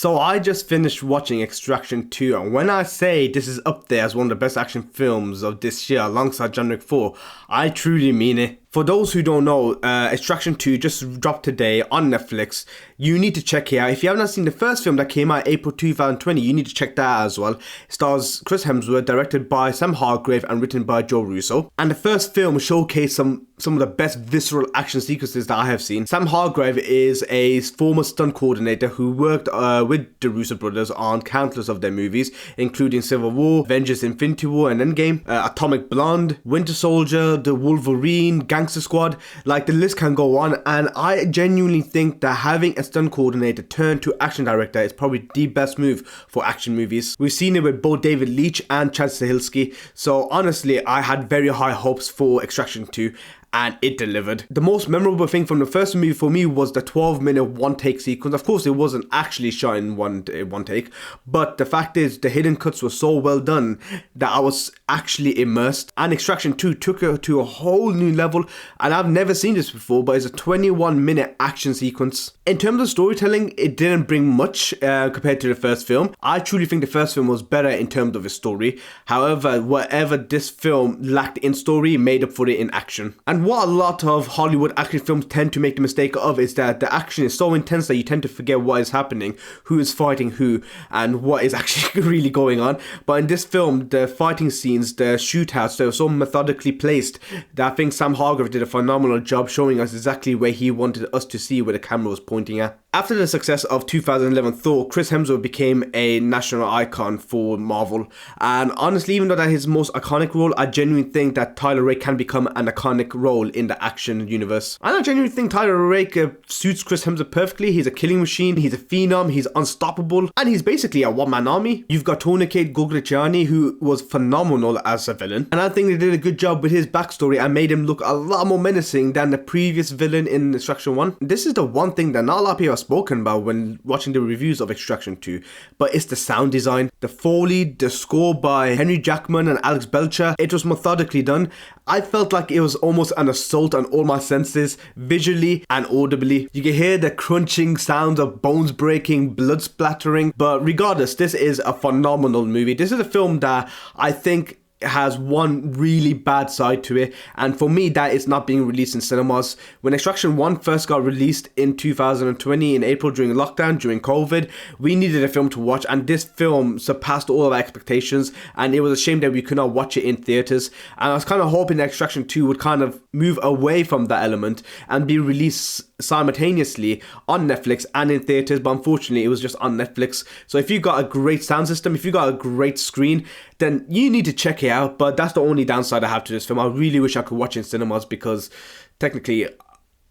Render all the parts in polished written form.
So I just finished watching Extraction 2, and when I say this is up there as one of the best action films of this year alongside John Wick 4, I truly mean it. For those who don't know, Extraction 2 just dropped today on Netflix. You need to check it out. If you haven't seen the first film that came out April 2020, you need to check that out as well. It stars Chris Hemsworth, directed by Sam Hargrave and written by Joe Russo. And the first film showcased some of the best visceral action sequences that I have seen. Sam Hargrave is a former stunt coordinator who worked with the Russo brothers on countless of their movies, including Civil War, Avengers Infinity War and Endgame, Atomic Blonde, Winter Soldier, The Wolverine, Gangster Squad, like the list can go on. And I genuinely think that having a stunt coordinator turn to action director is probably the best move for action movies. We've seen it with both David Leitch and Chad Stahelski, so honestly I had very high hopes for Extraction 2, and it delivered. The most memorable thing from the first movie for me was the 12-minute one-take sequence. Of course, it wasn't actually shot in one take, but the fact is the hidden cuts were so well done that I was actually immersed. And Extraction 2 took it to a whole new level, and I've never seen this before, but it's a 21-minute action sequence. In terms of storytelling, it didn't bring much compared to the first film. I truly think the first film was better in terms of its story. However, whatever this film lacked in story made up for it in action. And what a lot of Hollywood action films tend to make the mistake of is that the action is so intense that you tend to forget what is happening, who is fighting who, and what is actually really going on. But in this film, the fighting scenes, the shootouts, they were so methodically placed that I think Sam Hargrave did a phenomenal job showing us exactly where he wanted us to see where the camera was pointing at. After the success of 2011 Thor, Chris Hemsworth became a national icon for Marvel. And honestly, even though that is his most iconic role, I genuinely think that Tyler Rake can become an iconic role in the action universe. And I genuinely think Tyler Rake suits Chris Hemsworth perfectly. He's a killing machine, he's a phenom, he's unstoppable, and he's basically a one-man army. You've got Tourniquet Guglielmi, who was phenomenal as a villain. And I think they did a good job with his backstory and made him look a lot more menacing than the previous villain in Extraction 1. This is the one thing that not a lot of people have spoken about when watching the reviews of Extraction 2, but it's the sound design. The Foley, the score by Henry Jackman and Alex Belcher, it was methodically done. I felt like it was almost an assault on all my senses, visually and audibly. You can hear the crunching sounds of bones breaking, blood splattering, but regardless, this is a phenomenal movie. This is a film that I think has one really bad side to it, and for me that is not being released in cinemas. When Extraction 1 first got released in 2020 in April during lockdown, during COVID, we needed a film to watch, and this film surpassed all of our expectations, and it was a shame that we could not watch it in theaters. And I was kind of hoping that Extraction 2 would kind of move away from that element and be released simultaneously on Netflix and in theaters, but unfortunately it was just on Netflix. So if you got a great sound system, if you got a great screen, then you need to check it out. But that's the only downside I have to this film. I really wish I could watch it in cinemas, because technically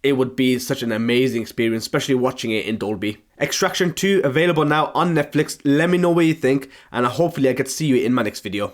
it would be such an amazing experience, especially watching it in Dolby. Extraction 2 available now on Netflix. Let me know what you think, and hopefully I get to see you in my next video.